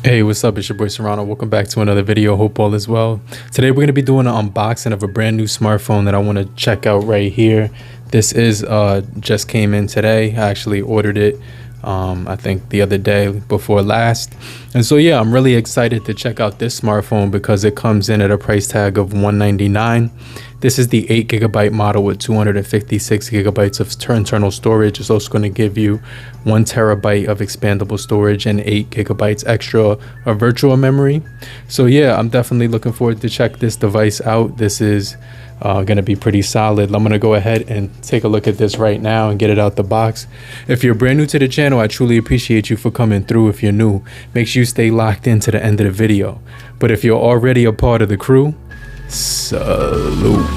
Hey, what's up? It's your boy Serrano. Welcome back to another video. Hope all is well. Today we're going to be doing an unboxing of a brand new smartphone that I want to check out right here. This is just came in today. I actually ordered it I think the other day before last. And so yeah, I'm really excited to check out this smartphone because it comes in at a price tag of $199. This is the 8GB model with 256GB of internal storage. It's also going to give you 1TB of expandable storage and 8GB extra of virtual memory. So yeah, I'm definitely looking forward to check this device out. This is going to be pretty solid. I'm going to go ahead and take a look at this right now and get it out the box. If you're brand new to the channel, I truly appreciate you for coming through. If you're new, make sure you stay locked in to the end of the video. But if you're already a part of the crew, salute.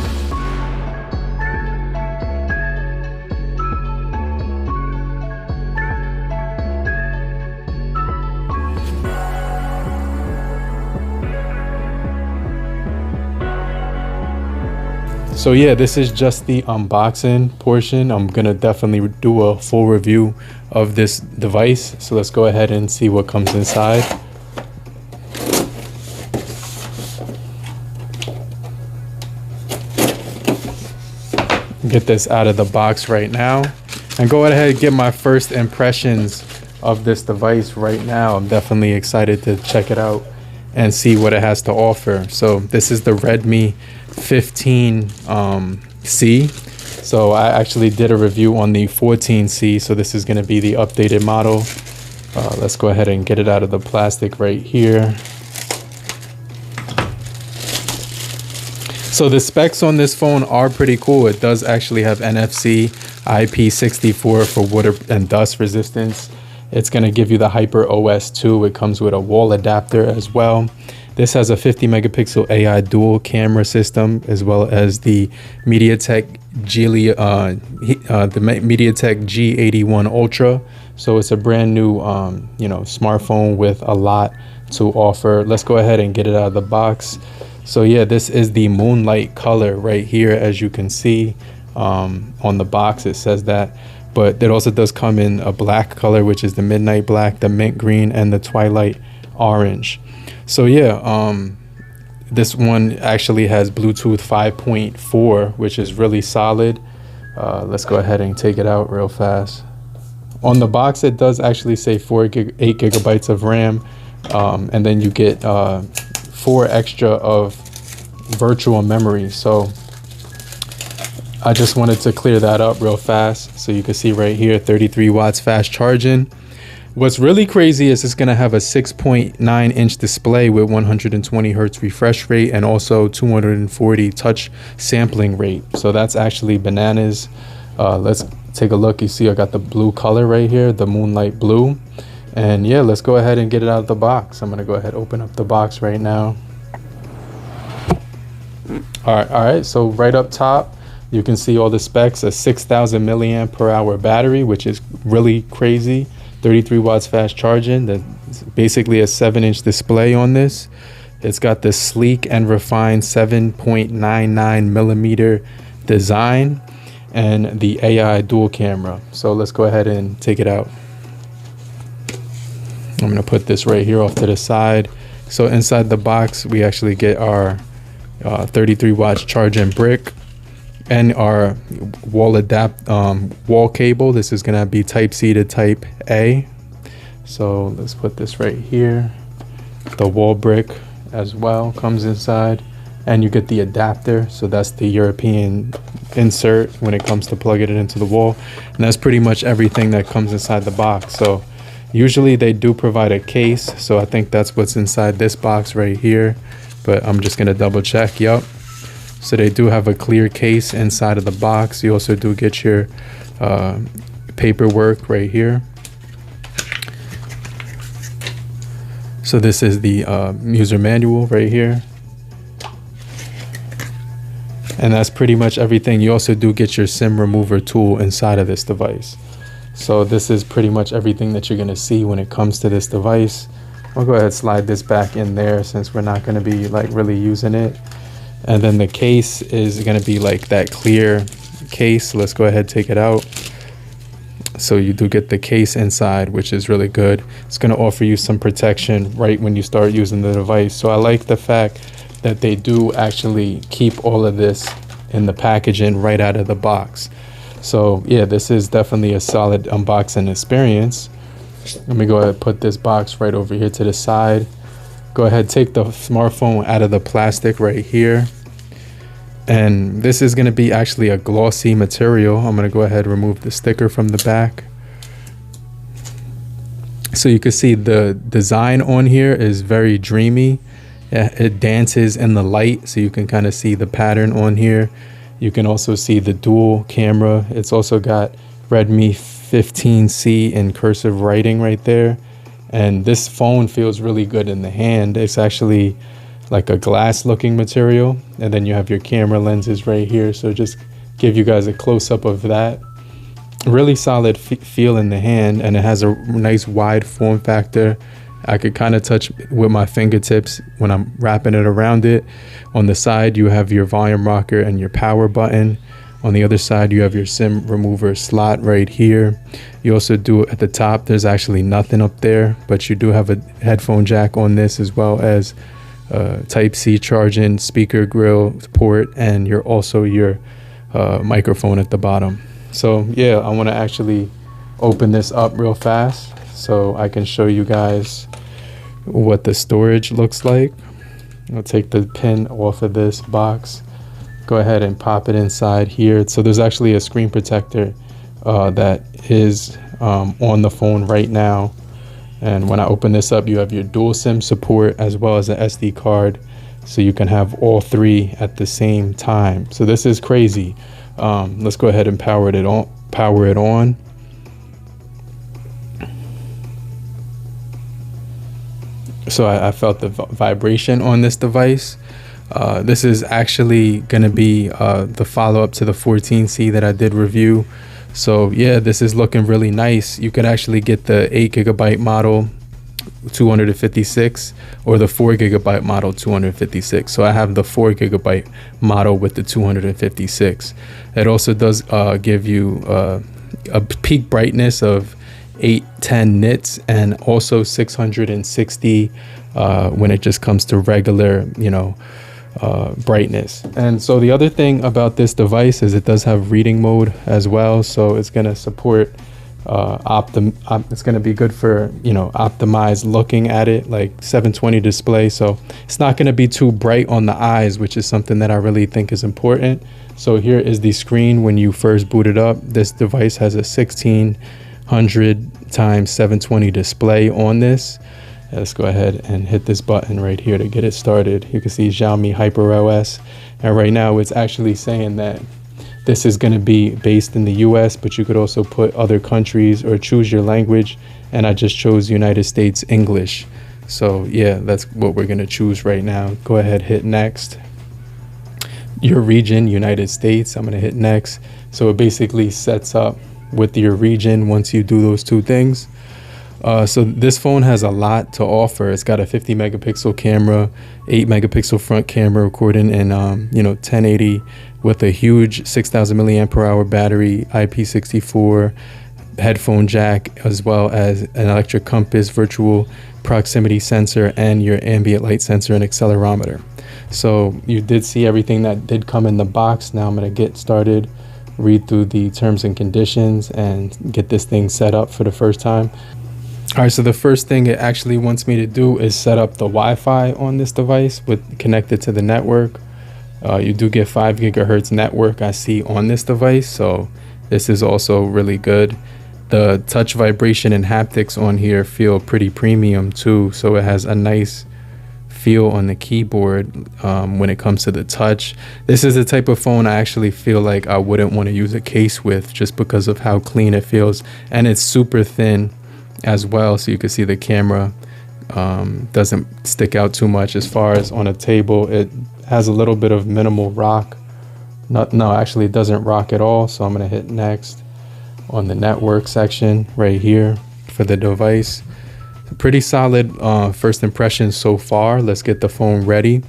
So yeah, this is just the unboxing portion. I'm gonna definitely do a full review of this device. So let's go ahead and see what comes inside. Get this out of the box right now and go ahead and get my first impressions of this device right now. I'm definitely excited to check it out and see what it has to offer. So this is the Redmi 15C. So I actually did a review on the 14C, so this is going to be the updated model. Let's go ahead and get it out of the plastic right here. So the specs on this phone are pretty cool. It does actually have NFC IP64 for water and dust resistance. It's going to give you the Hyper OS 2. It comes with a wall adapter as well. This has a 50 megapixel AI dual camera system, as well as the MediaTek G81 Ultra. So it's a brand new smartphone with a lot to offer. Let's go ahead and get it out of the box. So yeah, this is the Moonlight color right here, as you can see on the box. It says that, but it also does come in a black color, which is the Midnight Black, the Mint Green, and the Twilight Orange. So yeah, this one actually has Bluetooth 5.4, which is really solid. Let's go ahead and take it out real fast. On the box, it does actually say 8 gigabytes of RAM, and then you get 4 extra of virtual memory. So I just wanted to clear that up real fast. So you can see right here, 33 watts fast charging. What's really crazy is it's going to have a 6.9-inch display with 120 hertz refresh rate and also 240 touch sampling rate. So that's actually bananas. Let's take a look. You see I got the blue color right here, the Moonlight Blue. And yeah, let's go ahead and get it out of the box. I'm going to go ahead and open up the box right now. All right. So right up top, you can see all the specs. A 6,000 milliamp per hour battery, which is really crazy. 33 watts fast charging. That's basically a 7-inch display on this. It's got the sleek and refined 7.99 millimeter design and the AI dual camera. So let's go ahead and take it out. I'm going to put this right here off to the side. So inside the box, we actually get our 33 watts charging brick and our wall cable. This is going to be type C to type A. So let's put this right here. The wall brick as well comes inside, and you get the adapter. So that's the European insert when it comes to plugging it into the wall. And that's pretty much everything that comes inside the box. So usually they do provide a case. So I think that's what's inside this box right here, but I'm just going to double check. Yup. So they do have a clear case inside of the box. You also do get your paperwork right here. So this is the user manual right here. And that's pretty much everything. You also do get your SIM remover tool inside of this device. So this is pretty much everything that you're going to see when it comes to this device. I'll go ahead and slide this back in there since we're not going to be like really using it. And then the case is going to be like that clear case. Let's go ahead and take it out. So you do get the case inside, which is really good. It's going to offer you some protection right when you start using the device. So I like the fact that they do actually keep all of this in the packaging right out of the box. So yeah, this is definitely a solid unboxing experience. Let me go ahead and put this box right over here to the side. Go ahead, take the smartphone out of the plastic right here. And this is going to be actually a glossy material. I'm going to go ahead and remove the sticker from the back. So you can see the design on here is very dreamy. It dances in the light, so you can kind of see the pattern on here. You can also see the dual camera. It's also got Redmi 15C in cursive writing right there. And this phone feels really good in the hand. It's actually like a glass looking material. And then you have your camera lenses right here. So just give you guys a close up of that. Really solid feel in the hand, and it has a nice wide form factor. I could kind of touch with my fingertips when I'm wrapping it around it. On the side, you have your volume rocker and your power button. On the other side, you have your SIM remover slot right here. You also do at the top, there's actually nothing up there, but you do have a headphone jack on this, as well as Type-C charging, speaker grill port, and your microphone at the bottom. So yeah, I want to actually open this up real fast so I can show you guys what the storage looks like. I'll take the pin off of this box, go ahead and pop it inside here. So there's actually a screen protector that is on the phone right now. And when I open this up, you have your dual SIM support as well as an SD card, so you can have all three at the same time. So this is crazy. Let's go ahead and power it on. So I felt the vibration on this device. This is actually going to be the follow-up to the 14C that I did review. So yeah, this is looking really nice. You could actually get the 8GB model 256 or the 4GB model 256. So I have the 4GB model with the 256. It also does give you a peak brightness of 810 nits and also 660 when it just comes to regular, brightness. And so the other thing about this device is it does have reading mode as well. So it's going to support it's going to be good for optimized looking at it, like 720 display. So it's not going to be too bright on the eyes, which is something that I really think is important. So here is the screen when you first boot it up. This device has a 1600 x 720 display on this. Let's go ahead and hit this button right here to get it started. You can see Xiaomi HyperOS, and right now it's actually saying that this is going to be based in the US, but you could also put other countries or choose your language, and I just chose United States English. So yeah, that's what we're going to choose right now. Go ahead, hit next. Your region, United States, I'm going to hit next. So it basically sets up with your region once you do those two things. So this phone has a lot to offer. It's got a 50 megapixel camera, 8 megapixel front camera recording in 1080 with a huge 6,000 milliamp hour battery, IP64 headphone jack, as well as an electric compass, virtual proximity sensor, and your ambient light sensor and accelerometer. So you did see everything that did come in the box. Now I'm going to get started, read through the terms and conditions, and get this thing set up for the first time. All right, so the first thing it actually wants me to do is set up the Wi-Fi on this device connected to the network. You do get 5 gigahertz network I see on this device, so this is also really good. The touch vibration and haptics on here feel pretty premium too, so it has a nice feel on the keyboard when it comes to the touch. This is the type of phone I actually feel like I wouldn't want to use a case with, just because of how clean it feels, and it's super thin as well, so you can see the camera doesn't stick out too much. As far as on a table, it has a little bit of minimal rock. No, actually it doesn't rock at all. So I'm going to hit next on the network section right here for the device. Pretty solid first impressions so far. Let's get the phone ready,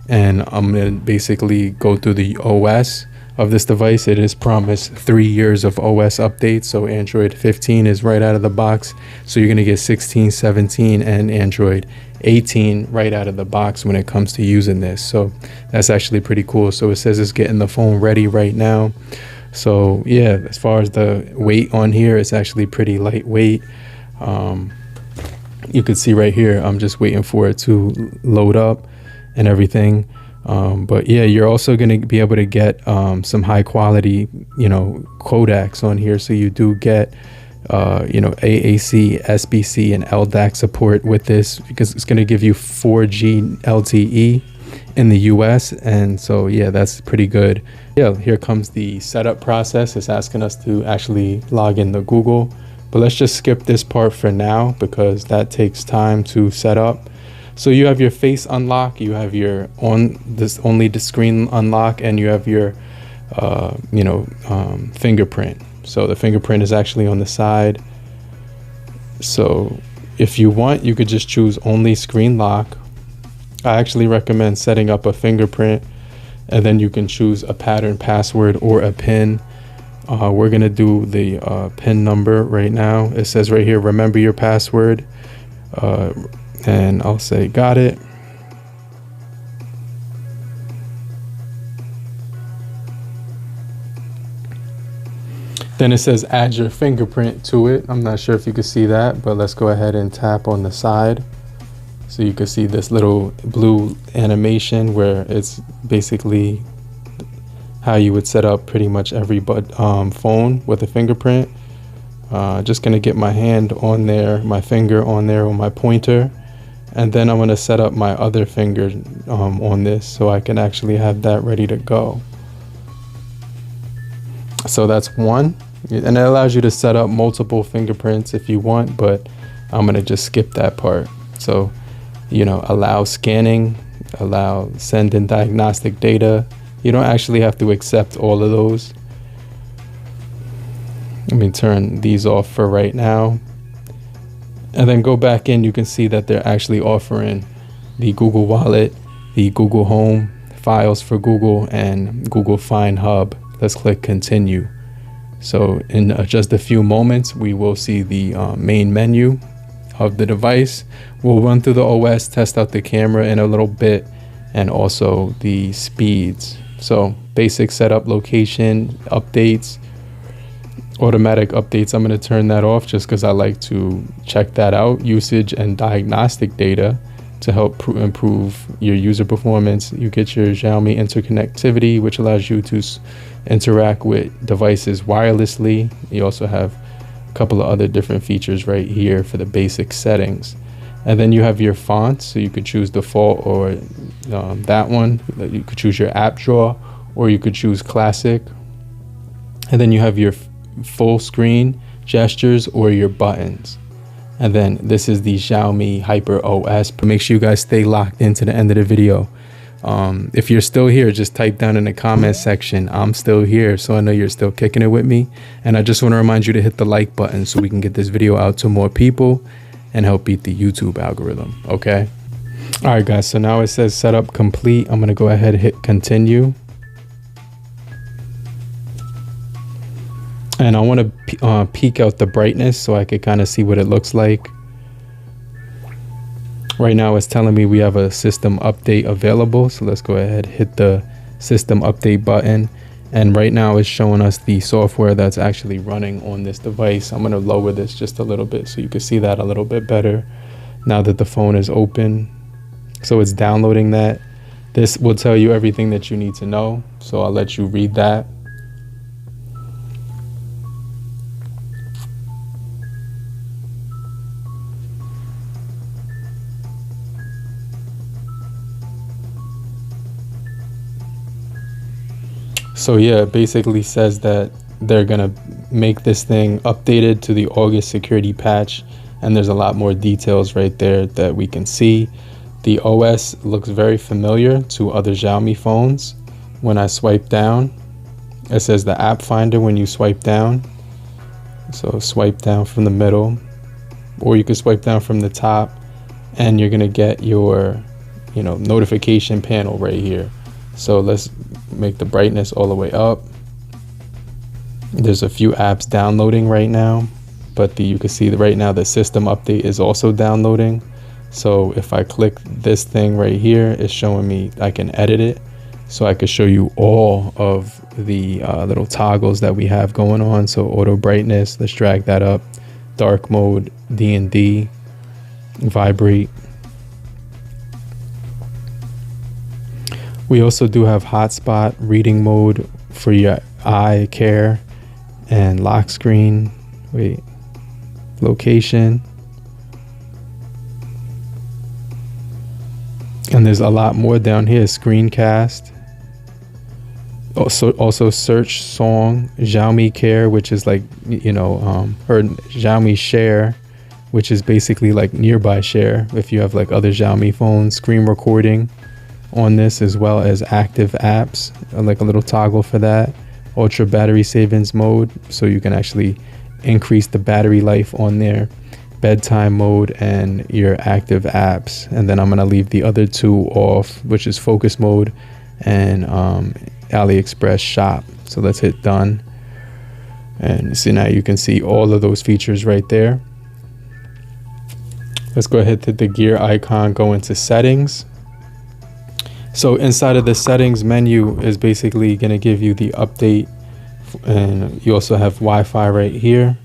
and I'm going to basically go through the OS. of this device. It is promised 3 years of OS updates, so Android 15 is right out of the box, so you're going to get 16, 17 and Android 18 right out of the box when it comes to using this. So that's actually pretty cool. So it says it's getting the phone ready right now. So yeah, as far as the weight on here, it's actually pretty lightweight. You can see right here, I'm just waiting for it to load up and everything. But yeah, you're also going to be able to get some high quality, codecs on here. So you do get, AAC, SBC, and LDAC support with this, because it's going to give you 4G LTE in the US. And so yeah, that's pretty good. Yeah, here comes the setup process. It's asking us to actually log in to Google, but let's just skip this part for now because that takes time to set up. So you have your face unlock, you have your only the screen unlock, and you have your fingerprint. So the fingerprint is actually on the side. So if you want, you could just choose only screen lock. I actually recommend setting up a fingerprint, and then you can choose a pattern password or a PIN. We're gonna do the PIN number right now. It says right here, remember your password. And I'll say got it. Then it says add your fingerprint to it. I'm not sure if you can see that, but let's go ahead and tap on the side. So you can see this little blue animation where it's basically how you would set up pretty much every phone with a fingerprint. Just gonna get my hand on there, my finger on there on my pointer. And then I'm going to set up my other finger on this so I can actually have that ready to go. So that's one. And it allows you to set up multiple fingerprints if you want, but I'm going to just skip that part. So, allow scanning, allow send in diagnostic data. You don't actually have to accept all of those. Let me turn these off for right now. And then go back in, you can see that they're actually offering the Google Wallet, the Google Home, Files for Google, and Google Find Hub. Let's click continue. So in just a few moments, we will see the main menu of the device. We'll run through the OS, test out the camera in a little bit, and also the speeds. So basic setup, location, updates, automatic updates. I'm going to turn that off just because I like to check that out. Usage and diagnostic data to help improve your user performance. You get your Xiaomi interconnectivity, which allows you to interact with devices wirelessly. You also have a couple of other different features right here for the basic settings. And then you have your fonts, so you could choose default or that one. You could choose your app drawer, or you could choose classic. And then you have your full screen gestures or your buttons. And then this is the Xiaomi Hyper OS. But make sure you guys stay locked into the end of the video. If you're still here, just type down in the comment section, I'm still here, so I know you're still kicking it with me. And I just want to remind you to hit the like button so we can get this video out to more people and help beat the YouTube algorithm. Okay. All right, guys. So now it says setup complete. I'm going to go ahead and hit continue. And I want to peek out the brightness so I could kind of see what it looks like. Right now it's telling me we have a system update available. So let's go ahead, hit the system update button. And right now it's showing us the software that's actually running on this device. I'm going to lower this just a little bit so you can see that a little bit better now that the phone is open. So it's downloading that. This will tell you everything that you need to know. So I'll let you read that. So yeah, it basically says that they're gonna make this thing updated to the August security patch, and there's a lot more details right there that we can see. The OS looks very familiar to other Xiaomi phones. When I swipe down, it says the app finder when you swipe down. So swipe down from the middle, or you can swipe down from the top, and you're gonna get your notification panel right here. So let's make the brightness all the way up. There's a few apps downloading right now, but you can see that right now the system update is also downloading. So if I click this thing right here, it's showing me I can edit it. So I could show you all of the little toggles that we have going on. So auto brightness, let's drag that up. Dark mode, D&D, vibrate. We also do have hotspot, reading mode for your eye care, and lock screen, location. And there's a lot more down here. Screencast. Also search song, XIAOMI care, which is like, you know, or XIAOMI share, which is basically like nearby share if you have like other XIAOMI phones. Screen recording on this, as well as active apps, like a little toggle for that. Ultra battery savings mode, so you can actually increase the battery life on there. Bedtime mode and your active apps. And then I'm going to leave the other two off, which is focus mode and AliExpress shop. So let's hit done, and see, now you can see all of those features right there. Let's go ahead to the gear icon, go into settings. So inside of the settings menu is basically going to give you the update, and you also have Wi-Fi right here,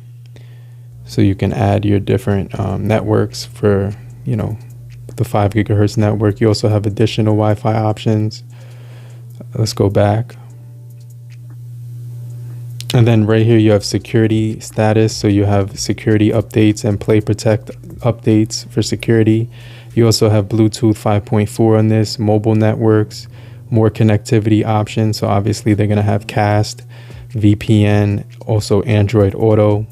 so you can add your different networks for, you know, the 5 gigahertz network. You also have additional Wi-Fi options. Let's go back. And then right here you have security status, so you have security updates and play protect updates for security. You also have Bluetooth 5.4 on this, mobile networks, more connectivity options. So obviously they're going to have cast, VPN, also Android Auto.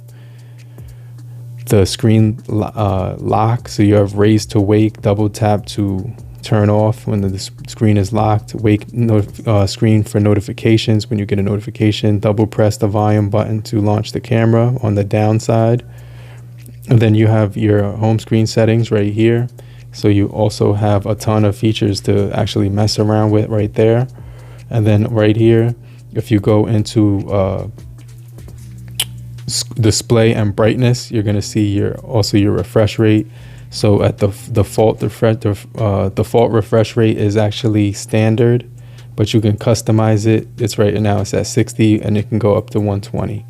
The screen lock, so you have raise to wake, double tap to turn off when the screen is locked, wake screen for notifications when you get a notification, double press the volume button to launch the camera on the downside. And then you have your home screen settings right here. So you also have a ton of features to actually mess around with right there. And then right here, if you go into display and brightness, you're going to see your refresh rate. So at the default refresh rate is actually standard, but you can customize it. It's right now it's at 60 and it can go up to 120.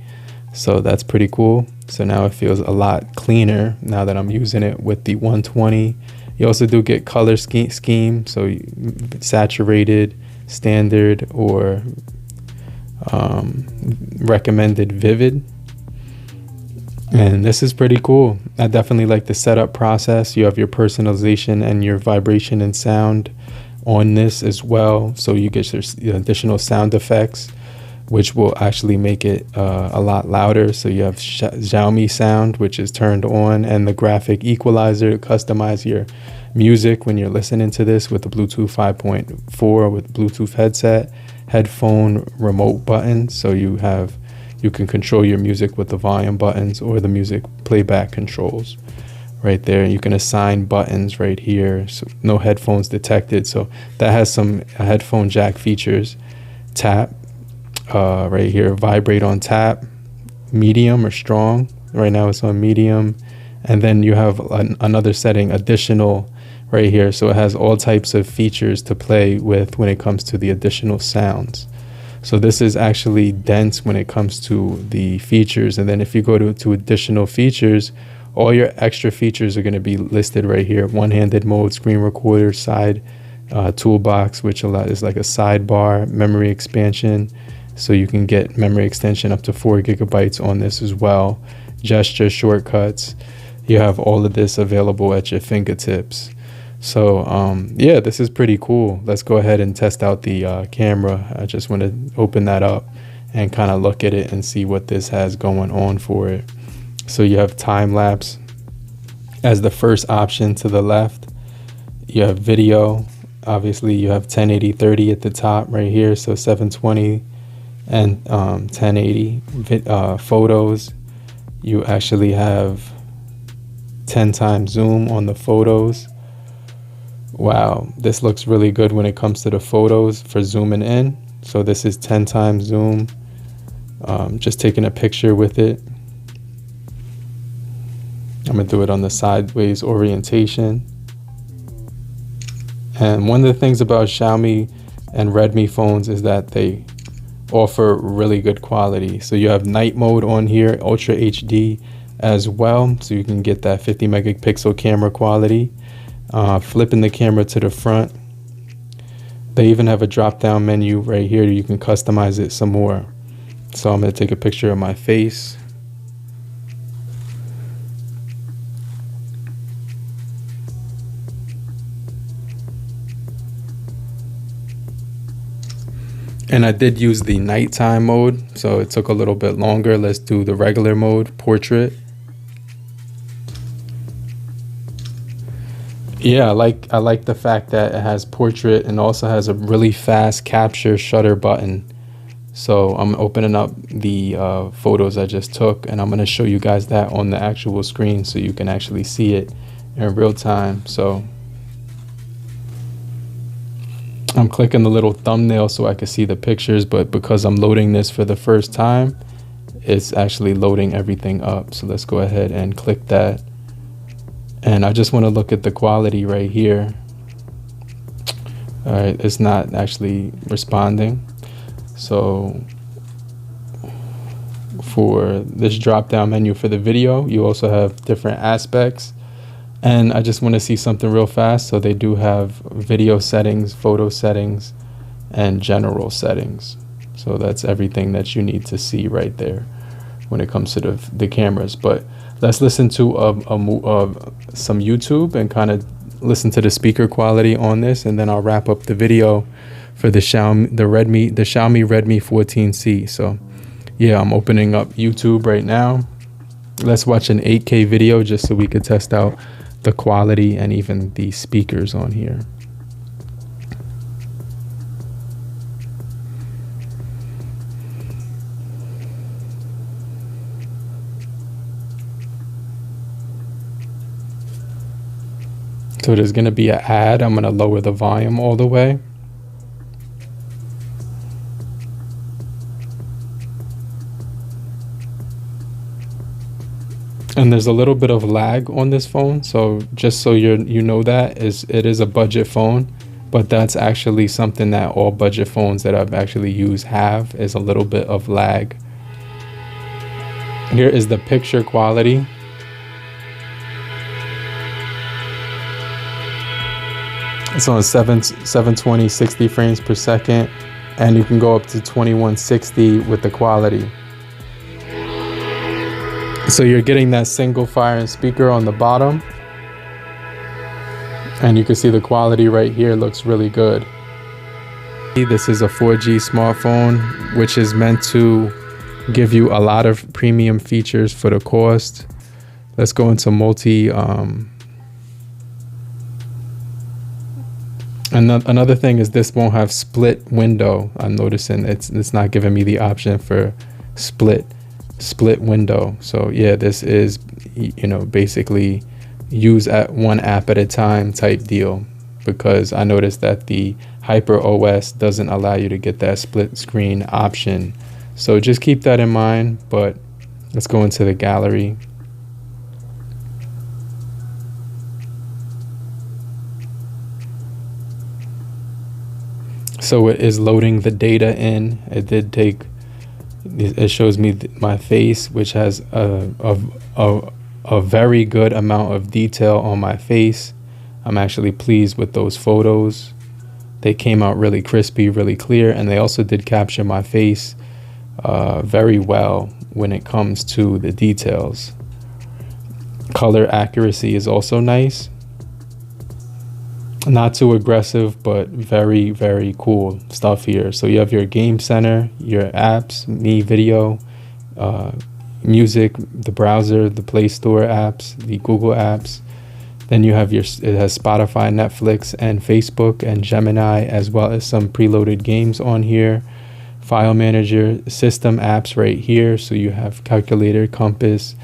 So that's pretty cool. So now it feels a lot cleaner now that I'm using it with the 120. You also do get color scheme, so saturated, standard, or recommended vivid. And this is pretty cool. I definitely like the setup process. You have your personalization and your vibration and sound on this as well. So you get your additional sound effects, which will actually make it a lot louder. So you have XIAOMI sound, which is turned on, and the graphic equalizer to customize your music when you're listening to this with the Bluetooth 5.4 with Bluetooth headset, headphone remote button. So you can control your music with the volume buttons or the music playback controls right there. You can assign buttons right here. So no headphones detected. So that has some headphone jack features. Tap right here, vibrate on tap, medium or strong. Right now it's on medium. And then you have another setting, additional, right here. So it has all types of features to play with when it comes to the additional sounds. So this is actually dense when it comes to the features. And then if you go to additional features, all your extra features are going to be listed right here. One-handed mode, screen recorder, side toolbox, which is like a sidebar, memory expansion. So you can get memory extension up to 4 gigabytes on this as well. Gesture shortcuts. You have all of this available at your fingertips. So yeah, this is pretty cool. Let's go ahead and test out the camera. I just want to open that up and kind of look at it and see what this has going on for it. So you have time lapse as the first option to the left. You have video. Obviously you have 1080/30 at the top right here, so 720 and 1080. Photos, you actually have 10 times zoom on the photos. Wow, this looks really good when it comes to the photos for zooming in. So this is 10 times zoom. Just taking a picture with it. I'm gonna do it on the sideways orientation. And one of the things about Xiaomi and Redmi phones is that they offer really good quality. So you have night mode on here, Ultra HD as well, so you can get that 50 megapixel camera quality. Flipping the camera to the front, they even have a drop down menu right here. You can customize it some more. So I'm going to take a picture of my face. And I did use the nighttime mode, so it took a little bit longer. Let's do the regular mode, portrait. Yeah, I like the fact that it has portrait and also has a really fast capture shutter button. So I'm opening up the photos I just took, and I'm going to show you guys that on the actual screen so you can actually see it in real time. So I'm clicking the little thumbnail so I can see the pictures, but because I'm loading this for the first time, it's actually loading everything up. So let's go ahead and click that. And I just want to look at the quality right here. All right, it's not actually responding. So for this drop down menu for the video, you also have different aspects. And I just want to see something real fast. So they do have video settings, photo settings, and general settings. So that's everything that you need to see right there when it comes to the cameras. But let's listen to some YouTube and kind of listen to the speaker quality on this, and then I'll wrap up the video for the Xiaomi Redmi 14C. So yeah, I'm opening up YouTube right now. Let's watch an 8K video just so we could test out the quality and even the speakers on here. So there's going to be an ad. I'm going to lower the volume all the way. And there's a little bit of lag on this phone, so just so you know that it is a budget phone, but that's actually something that all budget phones that I've actually used have, is a little bit of lag. Here is the picture quality. It's on 720 60 frames per second, and you can go up to 2160 with the quality. So you're getting that single fire and speaker on the bottom, and you can see the quality right here looks really good. This is a 4G smartphone, which is meant to give you a lot of premium features for the cost. Let's go into another thing is this won't have split window. I'm noticing it's not giving me the option for split window. So yeah, this is, you know, basically use at one app at a time type deal, because I noticed that the Hyper OS doesn't allow you to get that split screen option. So just keep that in mind. But let's go into the gallery. So it is loading the data in. It shows me my face, which has a very good amount of detail on my face. I'm actually pleased with those photos. They came out really crispy, really clear, and they also did capture my face very well when it comes to the details. Color accuracy is also nice. Not too aggressive, but very, very cool stuff here. So you have your game center, your apps, Me Video, music, the browser, the Play Store apps, the Google apps. Then you have it has Spotify, Netflix, and Facebook and Gemini, as well as some preloaded games on here. File manager, system apps right here. So you have calculator, compass,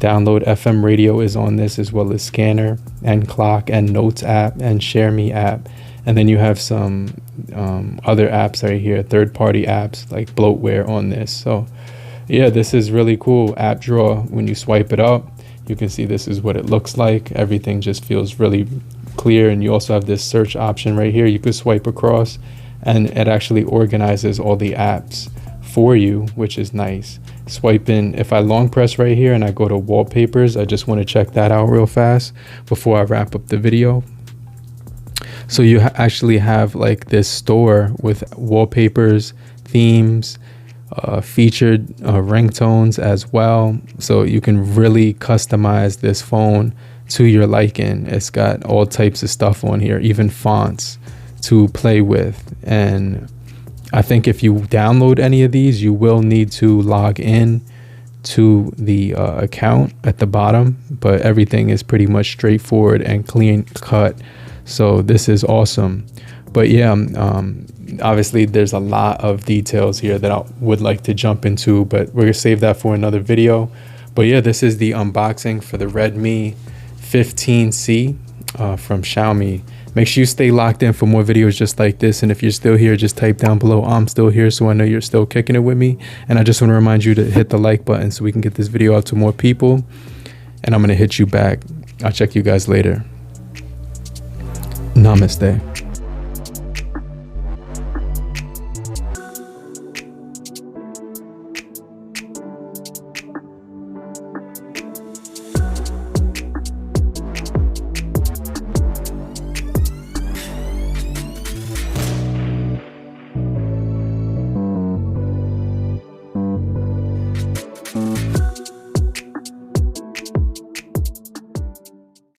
Download FM radio is on this, as well as scanner and clock and notes app and share me app. And then you have some other apps right here, third-party apps like bloatware on this. So yeah, this is really cool. App drawer, when you swipe it up, you can see this is what it looks like. Everything just feels really clear. And you also have this search option right here. You could swipe across and it actually organizes all the apps for you, which is nice. Swipe in, if I long press right here and I go to wallpapers, I just want to check that out real fast before I wrap up the video. So you actually have like this store with wallpapers, themes, featured ringtones as well. So you can really customize this phone to your liking. It's got all types of stuff on here, even fonts to play with. And I think if you download any of these, you will need to log in to the account at the bottom, but everything is pretty much straightforward and clean cut. So this is awesome. But yeah, obviously there's a lot of details here that I would like to jump into, but we're gonna save that for another video. But yeah, this is the unboxing for the Redmi 15C from Xiaomi. Make sure you stay locked in for more videos just like this. And if you're still here, just type down below, I'm still here, so I know you're still kicking it with me. And I just want to remind you to hit the like button so we can get this video out to more people. And I'm going to hit you back. I'll check you guys later. Namaste.